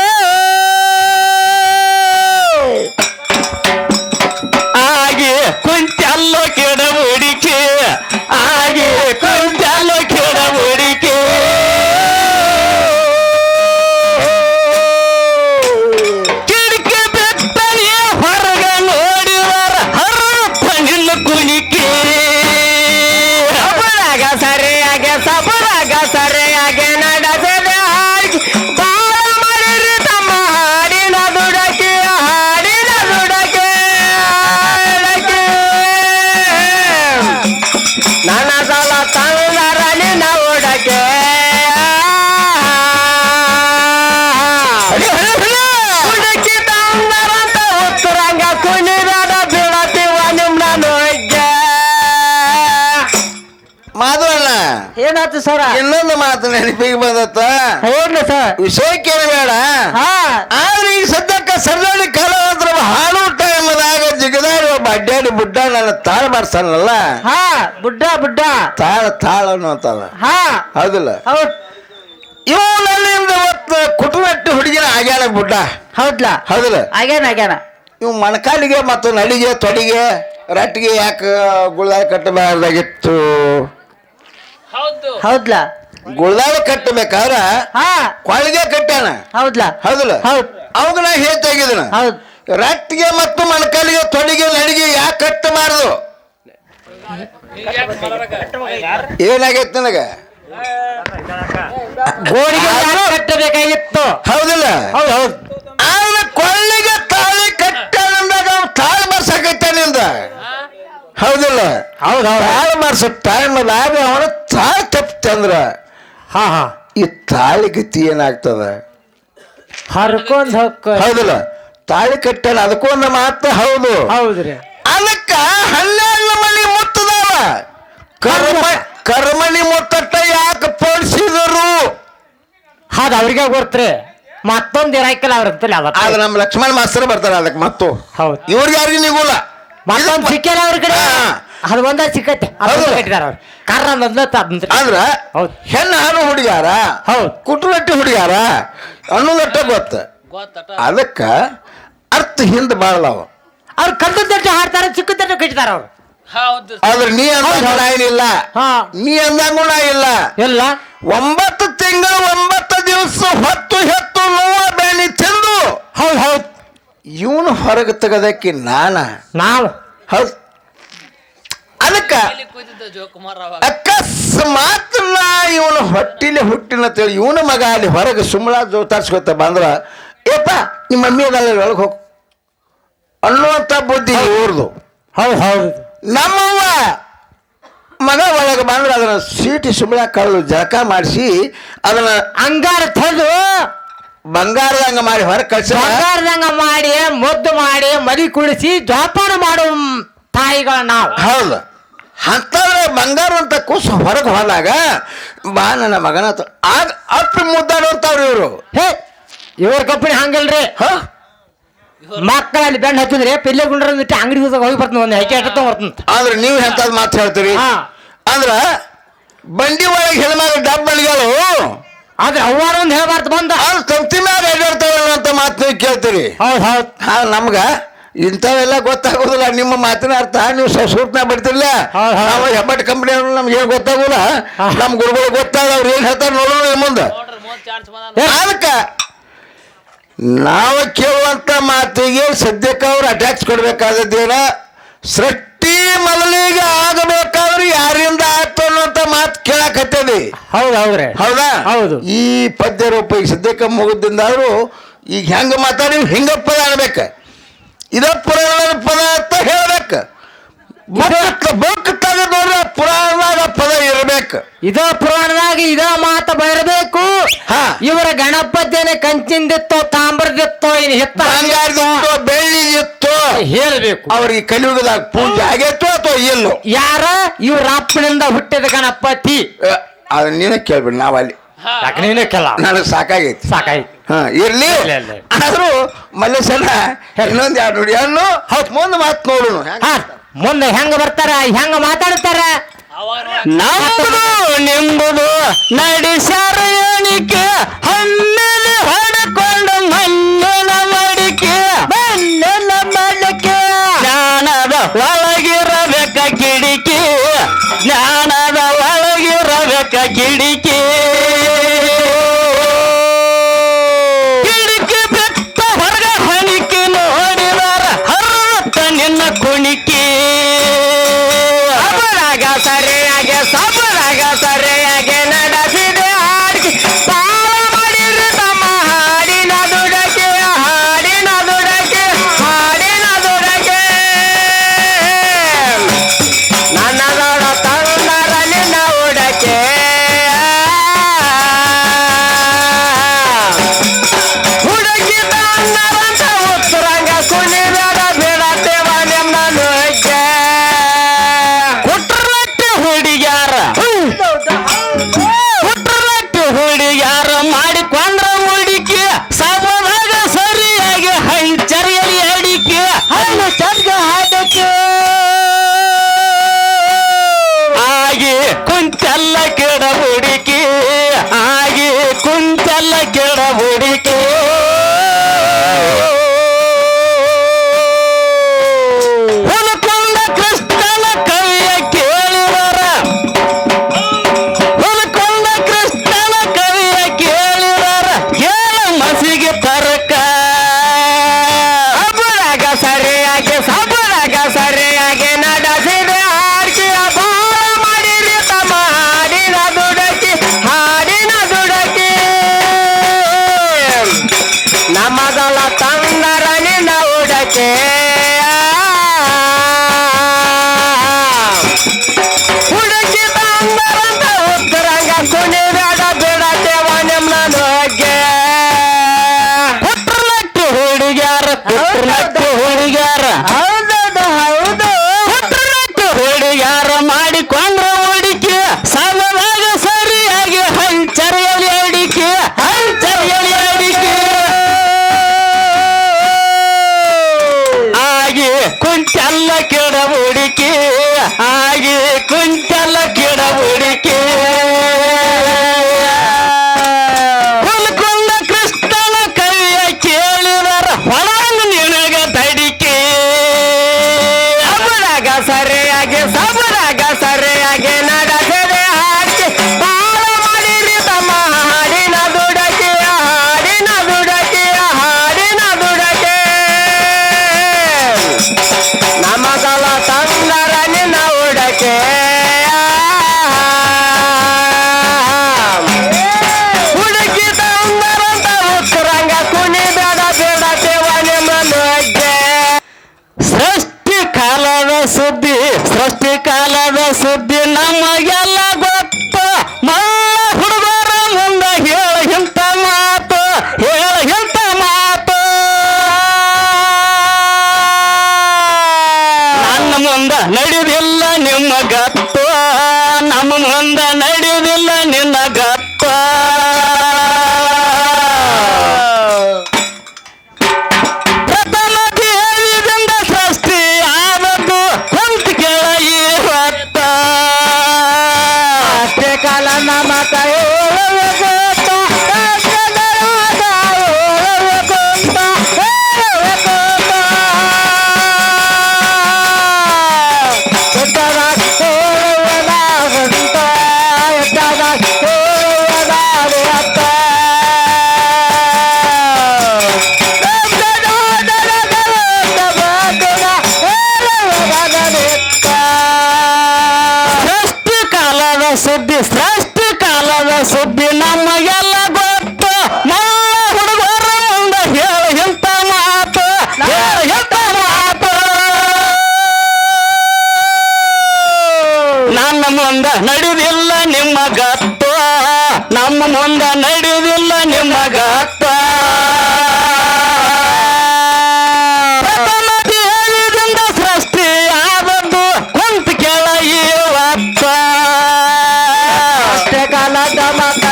ಹಾಗೆ ಕುಂತಲ್ಲೋ ಕೆಡ ಹುಡುಕಿ ಹಾಗೆ ಕುಂತಲ್ಲೋ ಕೆಡ ಹುಡುಕಿ ಕಿಟಕಿ ಬೆತ್ತನೆ ಹೊರಗ ನೋಡಿವರ ಹರಪ ನಿನ್ನ ಕುಣಿಕೆ ಸಬರಾಗ ಸರಿಯಾಗಿ ನಡೆಸಿದೆ ಹಾಡಿಗೆ ಬಾಳ ಮಾಡಿರಿ ತಮ್ಮ ಹಾಡಿನ ದುಡಕೆ ಹಾಡಿನ ದುಡಕೆ ನನ್ನ ಸಲ ತಂದರ ನಿನ್ನ ಉಡಕೆ ಹುಡುಕಿ ತಂದರಂತ ಉತ್ತರಂಗ ಕುಣಿಬೇಡ ಬಿಡತೀವ ನಿಮ್ಮ ಹೆಜ್ಜೆ ಮಾಧವಣ್ಣ ಏನಾಯ್ತು ಸರ ಇನ್ನೊಂದು ಮಾತು ನೆನಪಿಗೆ ಬಂದತ್ತ ಏನು ಸರ್ ವಿಷಯಕ್ಕೇನು ಬೇಡ ಹಾ ಆದ್ರೆ ಈಗ ಸದ್ಯಕ್ಕೆ ಸರ್ದಾರಿ ಕಲಾವಂತರ ಹಾಡು ಟೈಮದಾಗ ಜಿಗದಾಡಿ ಒಬ್ಬ ಅಡ್ಡಾಡಿ ಬುಡ್ಡ ನನ್ನ ತಾಳ ಮಾಡ್ತಾನಲ್ಲ ಹಾ ಬುಡ್ಡ ತಾಳ ಅನ್ನುವಂತಲ್ಲ ಹಾ ಹೌದಿಲ್ಲ ಹೌದ್ ಇವು ನನ್ನಿಂದ ಇವತ್ತು ಕುಟುಂಬಟ್ಟು ಹುಡುಗಿನ ಆಗ್ಯಾನ ಬುಡ್ಡ ಹೌದ್ಲಾ ಹೌದಿಲ್ಲ ಆಗ್ಯಾನ ಇವು ಮೊಣಕಾಲಿಗೆ ಮತ್ತು ನಡಿಗೆ ತೊಡಿಗೆ ರಟ್ಟಿಗೆ ಯಾಕೆ ಗುಳ್ದಾಯ ಕಟ್ಟಬಾರ್ದಾಗಿತ್ತು ಹೌದ್ಲಾ ಗುಳ್ದಾಯ ಕಟ್ಟಬೇಕಾದ್ರ ಹಾ ಕೊಳಗೆ ಕಟ್ಟಾನ ಹೌದ್ಲಾ ಹೌದಿಲ್ಲ ಹೌದ್ ಅವಾಗ ನಾ ಹೇಳ್ತಾಗಿದ್ದನ ಹೌದ್ ರಟ್ಟಿಗೆ ಮತ್ತು ಮೊಣಕಾಲಿಗೆ ತೊಡಿಗೆ ನಡಿಗೆ ಯಾಕೆ ಕಟ್ಟಬಾರ್ದು ಏನಾಗೈತೆ ನನಗ ಗೋಡಿಗೆ ಕಟ್ಟಬೇಕಾಗಿತ್ತು ಹೌದಿಲ್ಲ ಹೌದ್ ಹೌದ್ ಆದ್ರೆ ಕೊಳ್ಳಿಗೆ ತಾಳಿ ಕಟ್ಟಂದಾಗ ತಾಳಿ ಬರ್ಸಕೈತಾನಿಂದ ಹೌದಿಲ್ಲ ಹೌದ್ ಹೌದ್ ತಾಳಿ ಮಾಡ್ಸೋ ಟೈಮದಾಗ ಅವನ ತಾಳಿ ತಪ್ತಂದ್ರ ಹಾ ಹಾ ಈ ತಾಳಿ ಗತಿ ಏನಾಗ್ತದ ಹರ್ಕೊಂಡ್ ಹೊಕ್ಕ ಹೌದಿಲ್ಲ ತಾಳಿ ಕಟ್ಟಾನ ಅದಕ್ಕೊಂದು ಮಾತು ಹೌದು ಹೌದ್ರಿ ಅದಕ್ಕ 12 ಮಣಿ ಮುತ್ತದಾವ ಕರ್ಮಣಿ ಮುತ್ತಟ್ಟ ಯಾಕೆ ಪೋಲಿಸಿದರು ಅದ್ ಅವ್ರಿಗೆ ಗೊತ್ತ್ರಿ ಮತ್ತೊಂದ್ ಇರಾಕಿಲ್ಲ ಅವ್ರಂತಲ್ಲ ಅವತ್ತ ಆಗ ನಮ್ಮ ಲಕ್ಷ್ಮಣ ಮಾಸ್ತರ್ ಬರ್ತಾರ ಅದಕ್ಕೆ ಮತ್ತು ಹೌದ್ ಇವ್ರಿಗೆ ಯಾರಿಗೂ ನಿಗುಲ್ಲ ಮತ್ತೊಂದ್ ಸಿಕ್ಕಿಲ್ಲ ಅವ್ರ ಕಡೆ ಅದು ಒಂದ ಸಿಕ್ಕತ್ತೆ ಕಟ್ಟಿದಾರ ಅವ್ರು ಕಾರಣ ಅಂದ್ರ ಹೌದ್ ಹೆಣ್ಣು ಹಾಲು ಹುಡುಗ್ಯಾರ ಹೌದ್ ಕುಟುರಟ್ಟಿ ಹುಡುಗ್ಯಾರ ಅನ್ನೋದಟ್ಟ ಗೊತ್ತ ಅದಕ್ಕ ಅರ್ಥ ಹಿಂದೆ ಬಾಳಲ್ಲ ಅವ್ರು ಕದ್ದದ್ದಟ್ಟು ಹಾಡ್ತಾರ ಚಿಕ್ಕದಟ್ಟು ಕಟ್ತಾರ ಅವ್ರು. ಹೌದು ಆದ್ರೆ ನೀ ಅಂದಂಗ ನಾ ಏನಿಲ್ಲ, ಹಾ ನೀ ಅಂದಂಗೂ ನಾ ಇಲ್ಲ. ಎಲ್ಲ 9 ತಿಂಗಳು 9 ದಿವಸ ಹೊತ್ತು ಹೆತ್ತು ನೋವ ಬೇಣಿ ತಿಂದು ಹೌದ್ ಹೌದ್ ಇವನು ಹೊರಗೆ ತೆಗದಕ್ಕೆ ನಾವು ಹೌದು. ಅದಕ್ಕ ಕೂತಿದ್ದ ಜೋಕುಮಾರ್ ಅವಾಗ ಅಕಸ್ಮಾತ್ ನಾ ಇವನು ಹೊಟ್ಟಿಲೆ ಹುಟ್ಟಿನ ತಿಳಿ ಇವನ ಮಗ ಅಲ್ಲಿ ಹೊರಗೆ ಸುಮ್ಮಳ ತರ್ಸ್ಕೊತ ಬಂದ್ರ ಏಪ ನಿಮ್ಮ ಮಮ್ಮಿ ಅದಲ್ಲ ಒಳಗೆ ಹೋಗು ಅನ್ನುವಂಥ ಬುದ್ಧಿ ಇವ್ರದು. ಹೌದ್ ಹೌದು ನಮ್ಮವ್ವ ಮಗ ಒಳಗೆ ಬಂದ್ರೆ ಅದನ್ನ ಸೀಟಿ ಸುಮ್ಮಳ ಕಳ್ಳು ಜಳಕ ಮಾಡಿಸಿ ಅದನ್ನ ಅಂಗಾರ ತಂದು ಬಂಗಾರದಂಗ ಮಾಡಿ ಹೊರಗೆ ಕಳ್ಸ. ಬಂಗಾರದಂಗ ಮಾಡಿ ಮುದ್ದು ಮಾಡಿ ಮದಿ ಕುಡಿಸಿ ಜೋಪಾನ ಮಾಡೋ ತಾಯಿಗಳ ನಾವು. ಹೌದು. ಅಂತಂದ್ರೆ ಬಂಗಾರ ಅಂತ ಕೂಸು ಹೊರಗೆ ಹೋದಾಗ ಬಾ ನನ್ನ ಮಗನ ಆಗ ಅಪ್ಪಿ ಮುದ್ದಾಡುವಂತವ್ರು ಇವರು. ಹೇ ಇವ್ರ ಕಂಪನಿ ಹಂಗಲ್ರಿ. ಮಕ್ಕಳಲ್ಲಿ ಬೆಣ್ಣ ಹಚ್ಚಿದ್ರೆ ಪಿಲ್ಲೆ ಗುಂಡ್ರ ಅಂಗಡಿ ಹೋಗಿ ಬರ್ತೀನಿ ಒಂದು ಹೆಜ್ಜೆ ಅಟ್ಟ ಬರ್ತಂತ. ಆದ್ರೆ ನೀವು ಎಂತದ್ ಮಾತು ಹೇಳ್ತೀರಿ ಅಂದ್ರ ಬಂಡಿ ಒಳಗೆ ಹೆಣ್ಮಗ ಡಬ್ಬಳಿಗಳು ಆದ್ರೆ ಅವ್ವಾರ ಒಂದು ಹೇಳ್ಬಾರ್ದು ಬಂದ ಅವ್ರು ತಂತಿ ಮ್ಯಾಗ ಎಡ್ಡಾಡ್ತಾವ ಅಂತ ಮಾತು ನೀವು ಕೇಳ್ತೀರಿ. ಹೌದ್ ಹೌದ್ ನಮ್ಗ ಇಂಥವೆಲ್ಲ ಗೊತ್ತಾಗೋದಿಲ್ಲ. ನಿಮ್ಮ ಮಾತಿನ ಅರ್ಥ ನೀವು ಸೂಟ್ನ ಬಿಡ್ತಿರ್ಲ. ನಾವು ಹೆಬ್ಬಟ್ ಕಂಪ್ನಿ ನಮ್ಗೆ ಏನು ಗೊತ್ತಾಗೋಲ್ಲ. ನಮ್ಮ ಗುರುಗಳು ಗೊತ್ತಾಗ ಅವ್ರು ಏನು ಹೇಳ್ತಾರೆ ನೋಡೋಣ ಮುಂದೆ. ಅದಕ್ಕೆ ನಾವು ಕೇಳುವಂತ ಮಾತಿಗೆ ಸದ್ಯಕ್ಕೆ ಅವ್ರು ಅಟ್ಯಾಚ್ ಕೊಡ್ಬೇಕಾದದ್ದೇನ ಸೃಷ್ಟಿ ಮೊದಲಿಗೆ ಆಗಬೇಕಾದ್ರೆ ಯಾರಿಂದ ಆಯ್ತು ಅನ್ನೋಂತ ಮಾತು ಕೇಳಕತ್ತದಿ. ಹೌದ್ ಹೌದ್ರಿ ಹೌದಾ? ಹೌದು. ಈ ಪದ್ಯ ರೂಪ ಈಗ ಸದ್ಯಕ್ಕೆ ಮುಗಿದಿಂದಾದ್ರು ಈಗ ಹೆಂಗ ಮಾತಾಡಿ ಹಿಂಗ ಪದ ಅನ್ಬೇಕ. ಇದ ಪುರಾಣದ ಪದ ಅಂತ ಹೇಳ್ಬೇಕು. ಬುಕ್ ತೆಗೆದ್ರೆ ಪುರಾಣದಾಗ ಪದ ಇರ್ಬೇಕು. ಇದ ಪುರಾಣದಾಗ ಇದ ಮಾತ ಬರಬೇಕು. ಇವರ ಗಣಪತಿಯನ್ನ ಕಂಚಿಂದಿತ್ತೋ ತಾಮ್ರದಿತ್ತೋ ಇನ್ನು ಹಿತ್ತ ಬಂಗಾರದಿತ್ತೋ ಬೆಳ್ಳಿದಿತ್ತೋ ಹೇಳ್ಬೇಕು. ಅವ್ರಿಗೆ ಕಲಿಯುಗದಾಗ ಪೂಜೆ ಆಗೈತೋ ಅಥವಾ ಇಲ್ಲೋ. ಯಾರ ಇವ್ರ ಅಪ್ಪನಿಂದ ಹುಟ್ಟಿದ ಗಣಪತಿ ಅದ ನೀನೇ ಕೇಳ್ಬಿಡಿ. ನಾವಲ್ಲಿ ನನಗೆ ಸಾಕಾಗೈತಿ. ಸಾಕಾಯ್ತು ಇರ್ಲಿ. ಆದ್ರೂ ಮಲ್ಲೇಶನ ಇನ್ನೊಂದು ಎರಡು ನುಡಿ ಅನ್ನು ಮುಂದೆ ಮಾತು ನೋಡೋಣ. ಮುಂದೆ ಹೆಂಗ ಬರ್ತಾರ ಹೆಂಗ ಮಾತಾಡ್ತಾರ. ನಮ್ಮದು ನಿಂಬುದು ನಡೆಸಾರ ಎಣಿಕೆ ಹಣ್ಣಿನ ಹೊಡ್ಕೊಂಡು ಮಣ್ಣಿನ ಮಡಿಕೆ ಮಣ್ಣಿನ ಮಡಿಕೆ ಜ್ಞಾನದ ಒಳಗಿರಬೇಕ ಕಿಡಿಕೆ ಜ್ಞಾನದ ಒಳಗಿರಬೇಕ ಕಿಡಿಕೆ ಕಿಡಿಕೆ ಬೆತ್ತ ಹೊರಗ ಹಣಿಕೆ ನೋಡಿದಾರ ಹರತ ನಿನ್ನ ಕುಣಿಕೆ ಸಬರಾಗ ಸರಿಯಾಗಿ ನಡೆಸಿದೆ ಹಾಡಿಕೆ ತಾಳ ಮಾಡಿರಿ ತಮ್ಮ ಹಾಡಿನ ದುಡಕೆ ಹಾಡಿನ ದುಡಕೆ ಹಾಡಿನ ದುಡಕೆ ನನ್ನದೊಡ ತಂದರ ನಿನ್ನ ಉಡಕೆ ಹುಡುಕಿ ತಂದರಂತ ಉತ್ತರಂಗ ಕುಣಿಬೇಡ ಬಿಡತ್ತೇವ ನಿಮ್ಮ ನುಗ್ಗೆ ಹುಡುಗ್ಯಾರ ಮಾಡಿಕೊಂಡ್ರ ಹುಡುಕಿ ಸಬದಾಗ ಸರಿಯಾಗಿ ಹಂಚರಿಯಲಿ ಅಡಿಕೆ ಹಣ್ಣು ಚರ್ಗ ಹಾಡಕ್ಕೆ ಆಗಿ ಕುಂಚಲ್ಲ ಕೆಡ ಹುಡುಕಿ ಆಗಿ ಕುಂಚಲ್ಲ ಕೆಡ ಹುಡುಕಿ ಹುಲಕೊಂಡ ಕೃಷ್ಣನ ಕವಿಯ ಕೇಳಿದರ ಹುಲಕೊಂಡ ಕೃಷ್ಣನ ಕವಿಯ ಕೇಳಿದರ ಕೇಳ ಮಸಿಗೆ ತರಕ ಸಬರಾಗ ಸರಿಯಾಗಿ ನಡೆಸಿದೆ ಹಾಡಿಕೆಯ ಬಾಳ ಮಾಡಿರಿ ತಮ್ಮ ಹಾಡಿನ ದುಡಕಿ ಹಾಡಿನ ದುಡಕಿ ನಮ್ಮದಲ್ಲ ತಂದರ ನಿನ್ನ ಉಡಕೆ ಹುಡುಕಿ ತಂದರಂತ ಉತ್ತರಂಗ ಕುಣಿಬೇಡ ಬಿಡತ್ತೇವ ನಿಮ್ಮ ನುಗ್ಗೆ ಹುಟ್ಟಲಟ್ಟು ಹುಡುಗ್ಯಾರ ಹುಡುಗ್ಯಾರ ಹೌದೌದು ಹೌದು ಹುಟ್ಟಲಟ್ಟು ಹುಡುಗ್ಯಾರ ಮಾಡಿಕೊಂಡ್ರ ಹುಡುಕಿ ಸಬದಾಗ ಸರಿಯಾಗಿ ಹಂಚರಿಯಲಿ ಅಡಿಕೆ ಹಂಚರಿಯಲಿ ಅಡಿಕೆ ಆಗಿ ಕುಂಚಲ್ಲ ಕೆಡ ಹುಡುಕಿ ಆಗಿ ಕುಂಚಲ್ಲ ಕೆಡ ಹುಡುಕಿ ಹುಲ್ಕೊಂಡ ಕೃಷ್ಣನ ಕವಿಯ ಕೇಳಿದರ ಹೊಳಂಗ ನೀನು ಮುಂದ ನಡೆದಿಲ್ಲ ನಿಮ್ಮ ಗತ್ತ ನಮ್ಮ ಮುಂದ ನಡೆದಿಲ್ಲ ನಿನ್ನ ಗತ್ತ ಪ್ರಥಮ ದೇವಿದಿಂದ ಸೃಷ್ಟಿ ಆದದ್ದು ಕುಂತ ಕೆಳ ಇವತ್ತ ಅಷ್ಟೇ ಕಾಲ ನಮ್ಮ ಸೃಷ್ಟಿ ಕಾಲದ ಸುದ್ದಿ ನಮಗೆಲ್ಲ ಗೊತ್ತು ಮಲ್ಲ ಹುಡುಗರ ಮುಂದೆ ಹೇಳ ಎಂತ ಮಾತು ನನ್ನ ಮುಂದ ನಡೆದಿಲ್ಲ ನಿಮ್ಮ ಗತ್ತ ನಮ್ಮ ಮುಂದ ನಡೆದಿಲ್ಲ ನಿಮ್ಮ ಗತ್ತ ಪ್ರಥಮ ದೇವಿಯಿಂದ ಸೃಷ್ಟಿ ಆದದ್ದು ಕುಂತ ಕೆಳ ಇವತ್ತ ಕಾಲದ ಮತ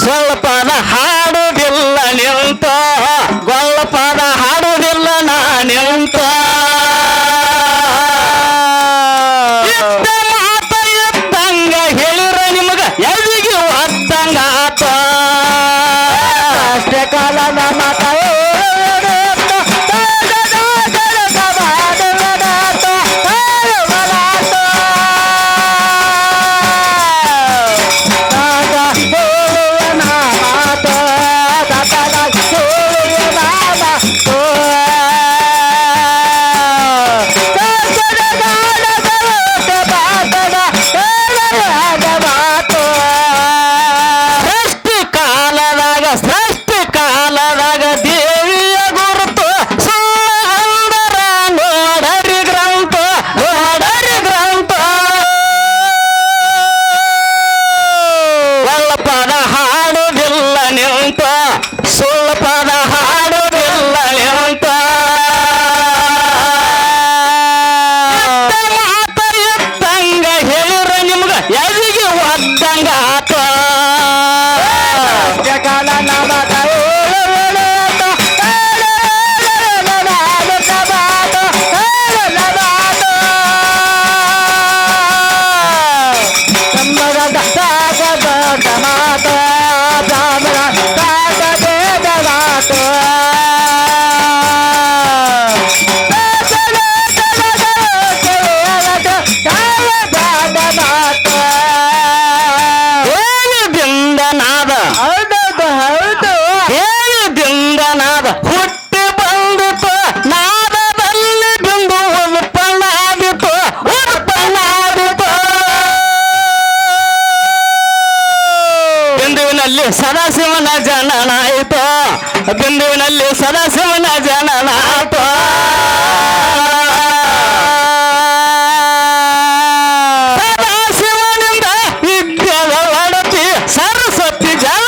ಸ್ವಲ್ಪದ ಹಾಡುವುದಿಲ್ಲ ನಿಂತ ಗೊಲ್ಲಪದ ಹಾಡುವುದಿಲ್ಲ ನಾ ನಿಂತ ಇದ್ದ ಮಾತ ಇದ್ದಂಗ ಹೇಳಿರ ನಿಮಗ ಎಲ್ಲಿಗೆ ಒದ್ದಂಗ ಆತ ಅಷ್ಟೇ ಕಾಲದ ಮತ ಸೃಷ್ಟಿ ಕಾಲದಾಗ ದೇವಿಯ ಗುರುತು ಸುಂದರ ನೋಡರಿ ಗ್ರಂಥ ಒಳ್ಳಪದ ಹಾಡುವುದಿಲ್ಲ ನಿಂತ ಸುಳ್ಳು ಪದ ಹಾಡುವುದಿಲ್ಲ ನಿಂತ ಮಾತ ಇದ್ದಂಗ ಹೇಳಿರ ನಿಮ್ಗ ಎಲ್ಲಿಗೆ ಒದ್ದಂಗ ಆತ ಕಾಲ ನಮ್ಮ ಹುಟ್ಟಿ ಬಂದಿತು ನಾದದಲ್ಲಿ ಬಿಂದು ಉತ್ಪನ್ನಾದಿತು ಬಿಂದುವಿನಲ್ಲಿ ಸದಾಶಿವನ ಜನನಾಯಿತು ಬಿಂದುವಿನಲ್ಲಿ ಸದಾಶಿವನ ಜನನಾಯಿತು ಸದಾಶಿವನಿಂದ ವಿದ್ಯೆಯ ಒಡತಿ ಸರಸ್ವತಿ ಜನ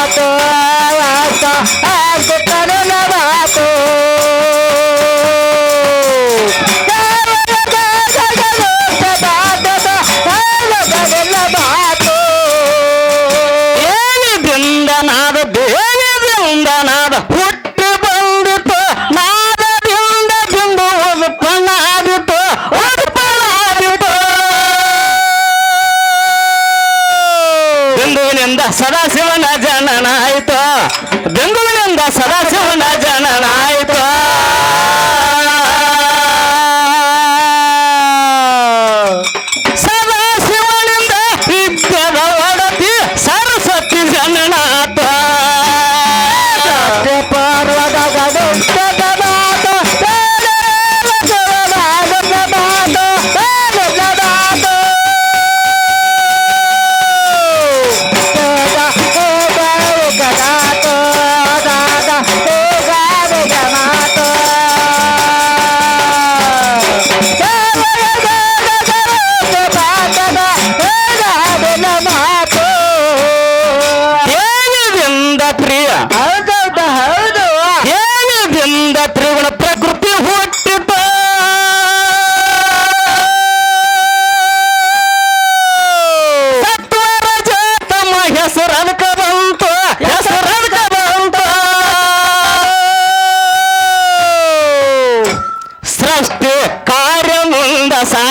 Gato,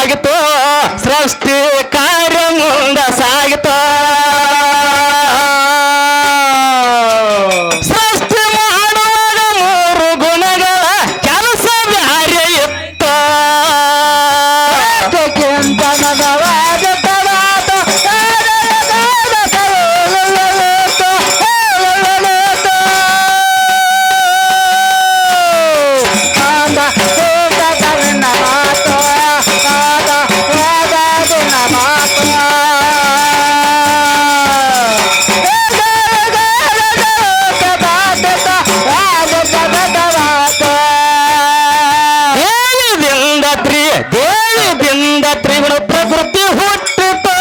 ಸಾಗಿತೋ ಸೃಷ್ಟಿ ಕಾರ್ಯ ಮುಂದ ಸಾಗಿತೋ ಸೃಷ್ಟಿ ಮಾಡುವಾಗ ಮೂರು ಗುಣಗಳ ಕೆಲಸ ಬ್ಯಾರೆ ಇತ್ತು ದೇವಿದಿಂದ ತ್ರಿಗುಣ ಪ್ರಕೃತಿ ಹುಟ್ಟಿತು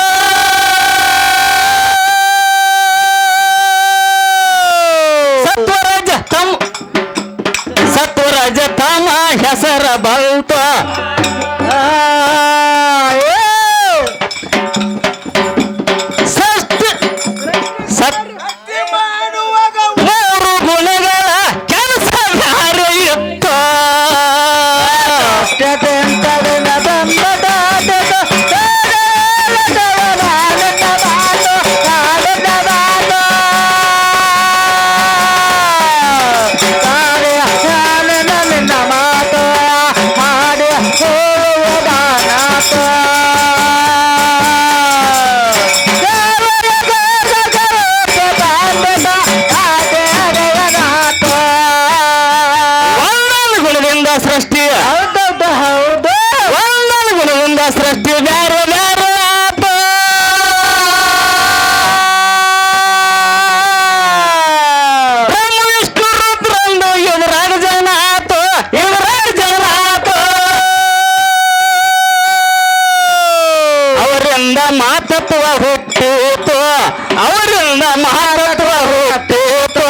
ಸತ್ವರಜ ತಮ ಹೆಸರ ಬಂತು ಮೂರು ಗುಣಗಳ ಕೆಲಸ ಯಾರು ಇತ್ತು ಸೃಷ್ಟಿ ಹೌದು ಒಂದೊಂದು ಗುಣದಿಂದ ಸೃಷ್ಟಿ ಬೇರೆ ಬೇರೆ ಆತು ಬ್ರಹ್ಮ ವಿಷ್ಣು ರುದ್ರಂದು ಇವರಾಗ ಜನ ಆತು ಇವರಾಗ ಜನ ಆತು ಅವರಿಂದ ಮಾತತ್ವ ಹುಟ್ಟಿತು ಅವರಿಂದ ಮಾತತ್ವ ಹುಟ್ಟಿತು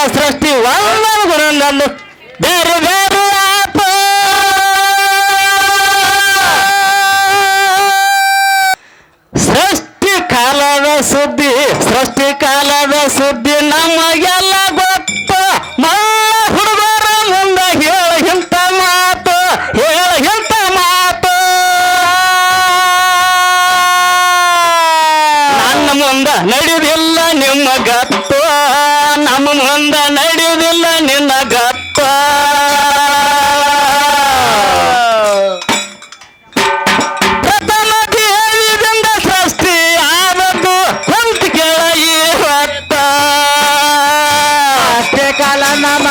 ಸೃಷ್ಟಿ ಒಂದೊಂದು ಗುಣಗಳನ್ನು ಬೇರೆ ಬೇರೆ ಆತು ಸೃಷ್ಟಿ ಕಾಲದ ಸುದ್ದಿ ನಮಗೆಲ್ಲ ಗೊತ್ತು ಮಲ್ಲ ಹುಡುಗರ ಮುಂದ ಹೇಳ ಇಂಥ ಮಾತು ನನ್ನ ಮುಂದ ನಡೆದಿಲ್ಲ ನಿಮ್ಮ ಗತ್ತು ನಮ್ಮ ಮುಂದ ನಡೆಯುವುದಿಲ್ಲ ನಿನ್ನ ಗತ್ತ ಪ್ರಥಮ ದೇವಿಯಿಂದ ಸೃಷ್ಟಿ ಆದದ್ದು ಕುಂತ ಕೇಳ ಇವತ್ತ ಅಷ್ಟೇ ಕಾಲ ನಮ್ಮ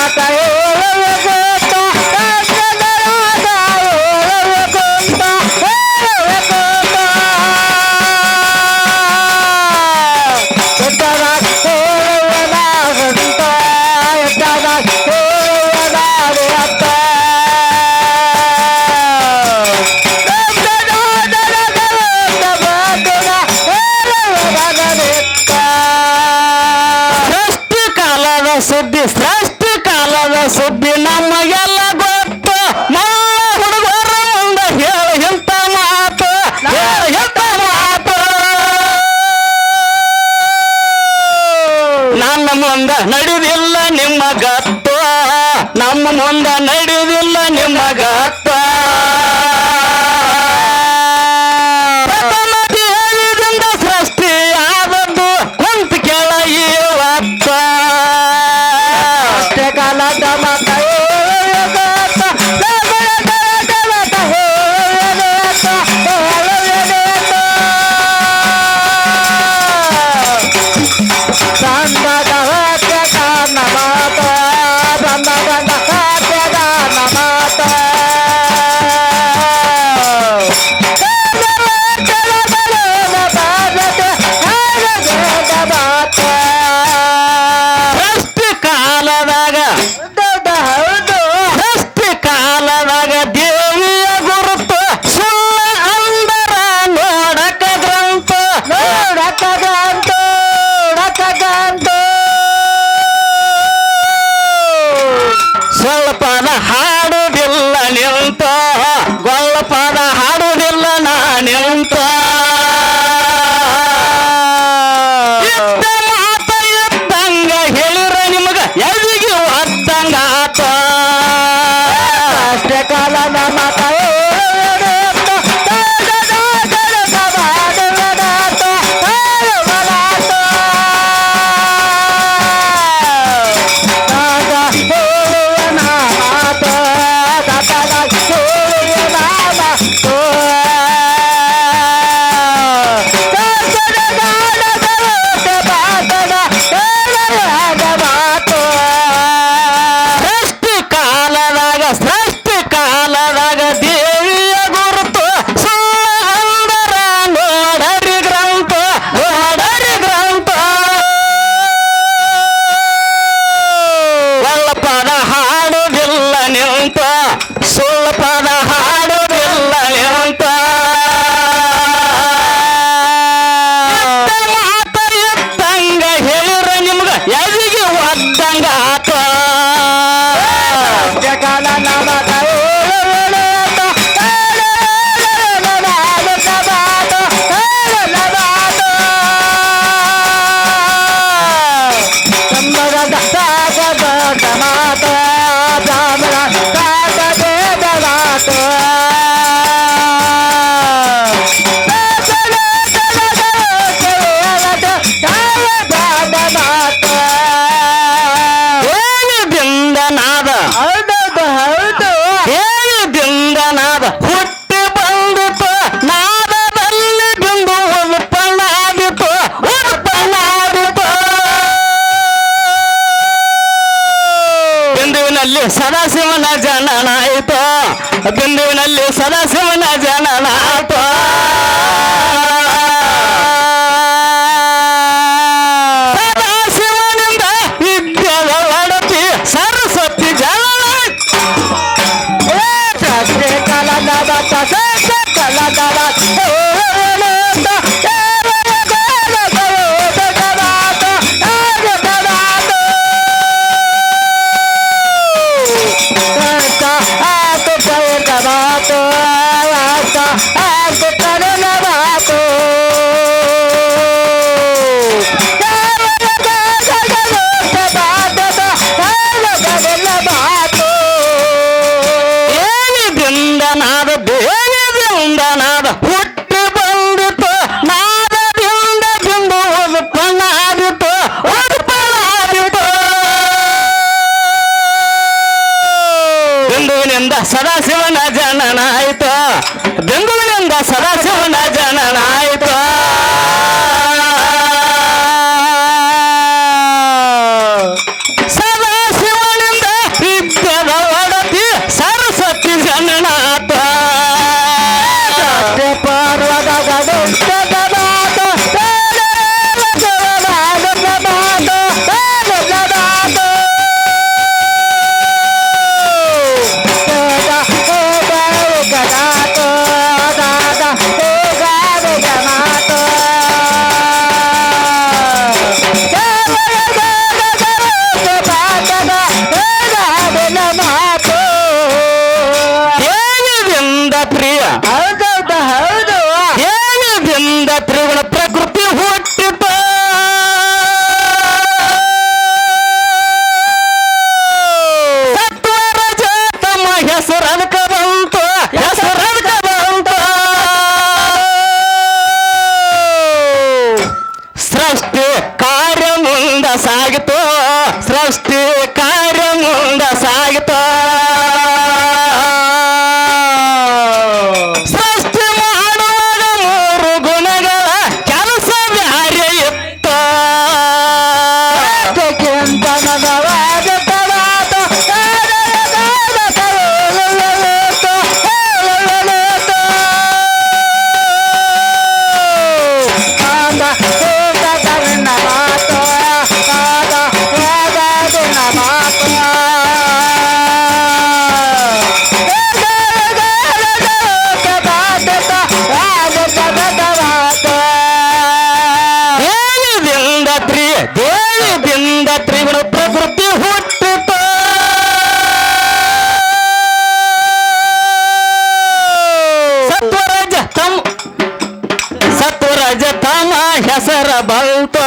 ಬಂತು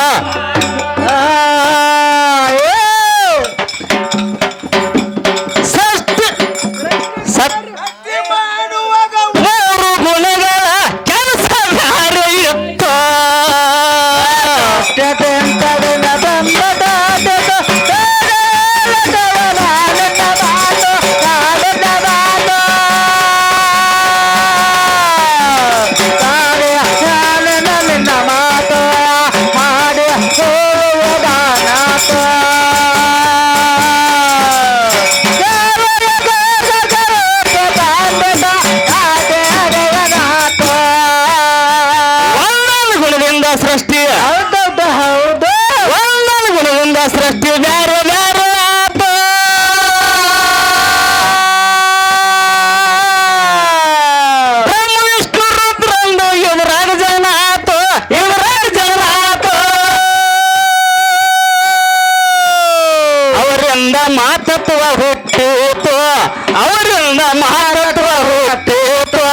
ಮೂರು ಗುಣಗಳ ಕೆಲಸ ಬೇರೆ ಇತ್ತು ಒಂದೊಂದು ಗುಣದಿಂದ ಸೃಷ್ಟಿ ಹೌದೌದು ಹೌದು ಒಂದೊಂದು ಗುಣದಿಂದ ಸೃಷ್ಟಿ ಬೇರೆ ಬೇರೆ ಆತು ಬ್ರಹ್ಮ ವಿಷ್ಣು ರುದ್ರಂದು ಇವರಾಗ ಜನ ಆತು ಇವರಾಗ ಜನ ಆತು ಅವರಿಂದ ಮಾತತ್ವ ಹುಟ್ಟಿತು ಅವರಿಂದ ಮಾತತ್ವ ಹುಟ್ಟಿತು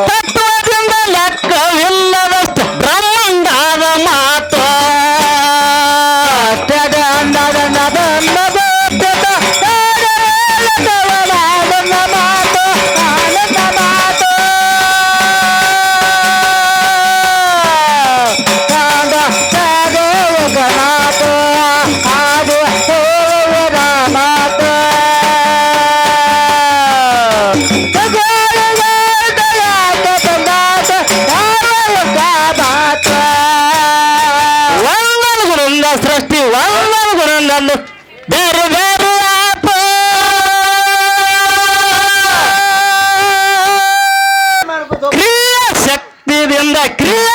ತತ್ವದಿಂದ ಲೆಕ್ಕವಿಲ್ಲದಷ್ಟು ಬ್ರಹ್ಮಾಂಡದ ಮಾತು ಒಂದೊಂದು ಗುಣದಿಂದ ಸೃಷ್ಟಿ ಒಂದೊಂದು ಗುಣದಿಂದ ಬೇರೆ ಬೇರೆ ಆತು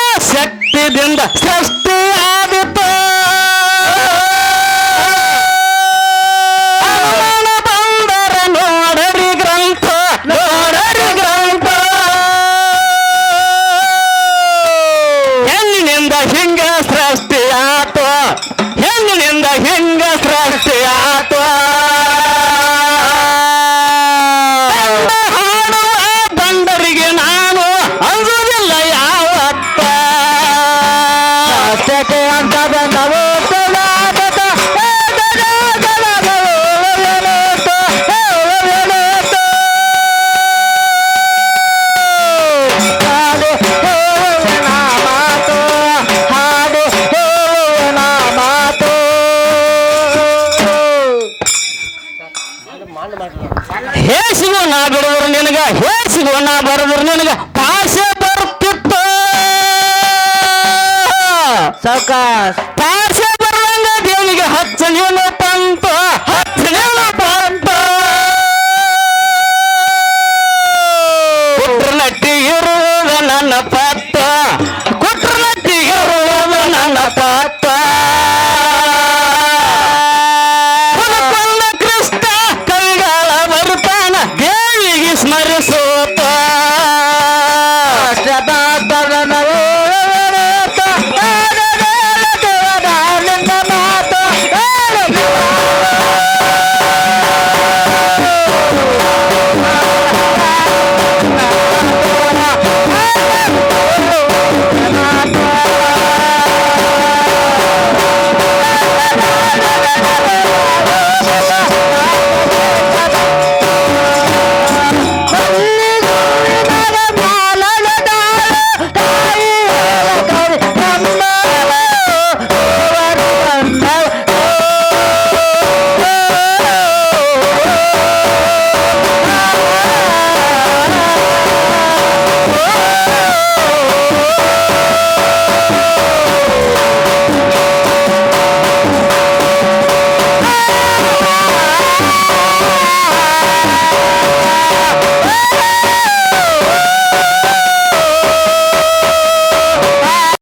ಕ್ರಿಯಾಶಕ್ತಿದಿಂದ ಸೃಷ್ಟಿ ಆದಿತ್ತು ಅನುಮಾನ ಬಂದರ ನೋಡರಿ ಗ್ರಂಥ ನೋಡರಿ ಗ್ರಂಥ ಹೆಣ್ಣಿನಿಂದ ಹಿಂಗ ಸೃಷ್ಟಿ ಆತು ಹೆಣ್ಣಿನಿಂದ ಹಿಂಗ ಸೃಷ್ಟಿ ಆತು ಹಾಡುವ ಬಂಡರಿಗೆ ನಾನು ಅಂಜುವುದಿಲ್ಲ ಯಾವತ್ತ ಹೇಸಿಗೂ ನಾ ಬಿಡುವರು ನಿನಗ ಹೇಸಿಗೂ ನಾ ಬರದ್ರು ನಿನಗ ಭಾಷೆ ಬರುತ್ತಿತ್ತು ಸಾವ್ಕಾಸ್ ಭಾಷೆ ಬರುವಂಗ ದೇವಿಗೆ ಹಚ್ಚ ನೀನು ಪಂತು ಹಚ್ಚ ನೀನು